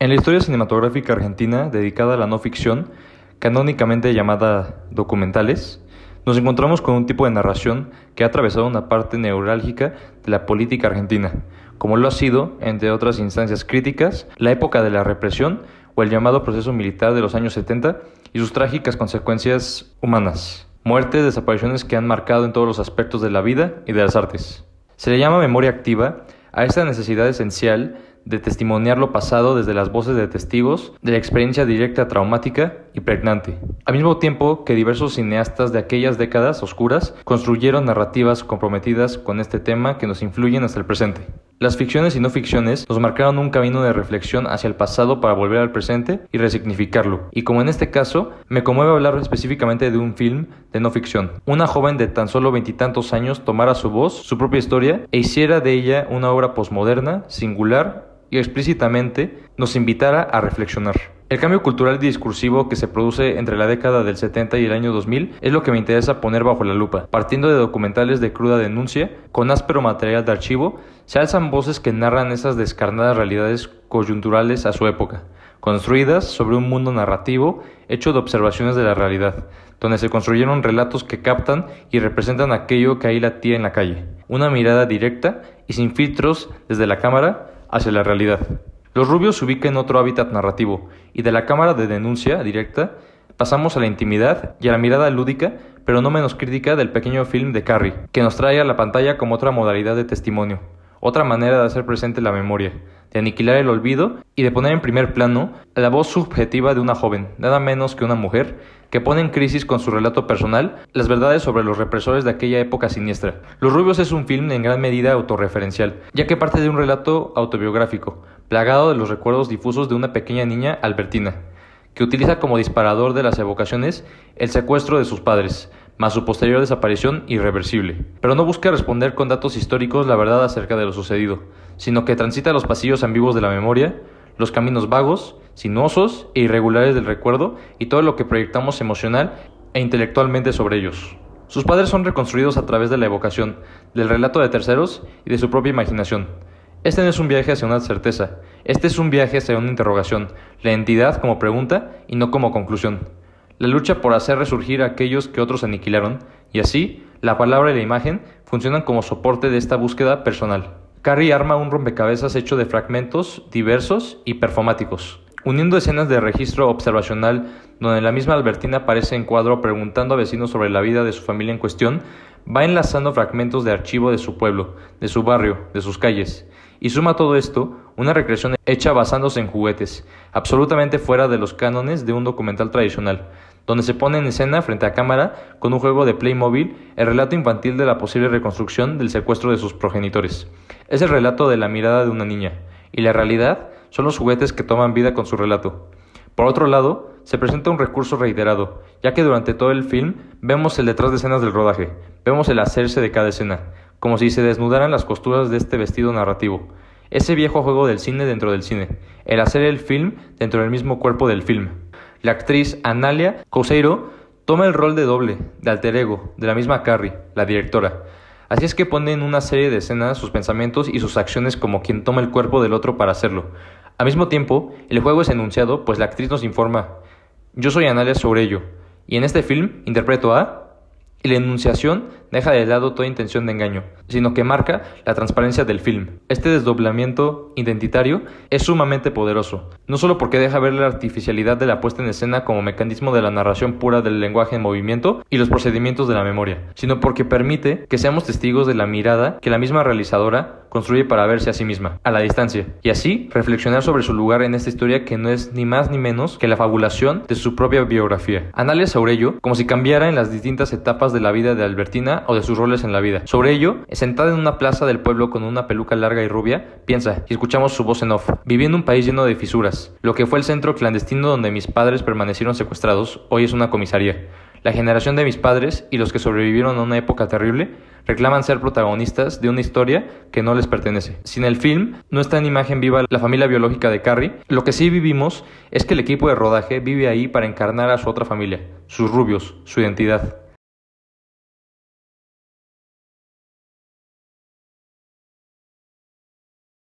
En la historia cinematográfica argentina dedicada a la no ficción, canónicamente llamada documentales, nos encontramos con un tipo de narración que ha atravesado una parte neurálgica de la política argentina, como lo ha sido, entre otras instancias críticas, la época de la represión o el llamado proceso militar de los años 70 y sus trágicas consecuencias humanas, muertes, desapariciones que han marcado en todos los aspectos de la vida y de las artes. Se le llama memoria activa a esta necesidad esencial de testimoniar lo pasado desde las voces de testigos de la experiencia directa, traumática y pregnante. Al mismo tiempo que diversos cineastas de aquellas décadas oscuras construyeron narrativas comprometidas con este tema que nos influyen hasta el presente. Las ficciones y no ficciones nos marcaron un camino de reflexión hacia el pasado para volver al presente y resignificarlo. Y como en este caso, me conmueve hablar específicamente de un film de no ficción. Una joven de tan solo 20 y tantos años tomara su voz, su propia historia, e hiciera de ella una obra posmoderna, singular y explícitamente nos invitara a reflexionar. El cambio cultural y discursivo que se produce entre la década del 70 y el año 2000 es lo que me interesa poner bajo la lupa. Partiendo de documentales de cruda denuncia, con áspero material de archivo, se alzan voces que narran esas descarnadas realidades coyunturales a su época, construidas sobre un mundo narrativo hecho de observaciones de la realidad, donde se construyeron relatos que captan y representan aquello que ahí latía en la calle. Una mirada directa y sin filtros desde la cámara hacia la realidad. Los Rubios se ubican en otro hábitat narrativo, y de la cámara de denuncia directa pasamos a la intimidad y a la mirada lúdica, pero no menos crítica, del pequeño film de Carrie, que nos trae a la pantalla como otra modalidad de testimonio, otra manera de hacer presente la memoria, de aniquilar el olvido y de poner en primer plano la voz subjetiva de una joven, nada menos que una mujer, que pone en crisis con su relato personal las verdades sobre los represores de aquella época siniestra. Los Rubios es un film en gran medida autorreferencial, ya que parte de un relato autobiográfico, plagado de los recuerdos difusos de una pequeña niña, Albertina, que utiliza como disparador de las evocaciones el secuestro de sus padres, más su posterior desaparición irreversible. Pero no busca responder con datos históricos la verdad acerca de lo sucedido, sino que transita los pasillos ambiguos de la memoria, los caminos vagos, sinuosos e irregulares del recuerdo y todo lo que proyectamos emocional e intelectualmente sobre ellos. Sus padres son reconstruidos a través de la evocación, del relato de terceros y de su propia imaginación. Este no es un viaje hacia una certeza, este es un viaje hacia una interrogación, la entidad como pregunta y no como conclusión. La lucha por hacer resurgir a aquellos que otros aniquilaron, y así, la palabra y la imagen funcionan como soporte de esta búsqueda personal. Carrie arma un rompecabezas hecho de fragmentos diversos y performáticos, uniendo escenas de registro observacional donde la misma Albertina aparece en cuadro preguntando a vecinos sobre la vida de su familia en cuestión, va enlazando fragmentos de archivo de su pueblo, de su barrio, de sus calles, y suma a todo esto una recreación hecha basándose en juguetes, absolutamente fuera de los cánones de un documental tradicional, donde se pone en escena frente a cámara con un juego de Playmobil el relato infantil de la posible reconstrucción del secuestro de sus progenitores. Es el relato de la mirada de una niña, y la realidad son los juguetes que toman vida con su relato. Por otro lado, se presenta un recurso reiterado, ya que durante todo el film vemos el detrás de escenas del rodaje, vemos el hacerse de cada escena, como si se desnudaran las costuras de este vestido narrativo. Ese viejo juego del cine dentro del cine, el hacer el film dentro del mismo cuerpo del film. La actriz Analia Couceiro toma el rol de doble, de alter ego, de la misma Carrie, la directora. Así es que pone en una serie de escenas sus pensamientos y sus acciones como quien toma el cuerpo del otro para hacerlo. Al mismo tiempo, el juego es enunciado, pues la actriz nos informa: yo soy Analia Sourello, y en este film interpreto a... Y la enunciación deja de lado toda intención de engaño, sino que marca la transparencia del film. Este desdoblamiento identitario es sumamente poderoso, no solo porque deja ver la artificialidad de la puesta en escena como mecanismo de la narración pura del lenguaje en movimiento y los procedimientos de la memoria, sino porque permite que seamos testigos de la mirada que la misma realizadora construye para verse a sí misma, a la distancia, y así reflexionar sobre su lugar en esta historia que no es ni más ni menos que la fabulación de su propia biografía. Analia Sourello, como si cambiara en las distintas etapas de la vida de Albertina o de sus roles en la vida. Sobre ello, sentada en una plaza del pueblo con una peluca larga y rubia, piensa, y escuchamos su voz en off: viví en un país lleno de fisuras. Lo que fue el centro clandestino donde mis padres permanecieron secuestrados, hoy es una comisaría. La generación de mis padres y los que sobrevivieron a una época terrible reclaman ser protagonistas de una historia que no les pertenece. Sin el film, no está en imagen viva la familia biológica de Carrie. Lo que sí vivimos es que el equipo de rodaje vive ahí para encarnar a su otra familia, sus Rubios, su identidad.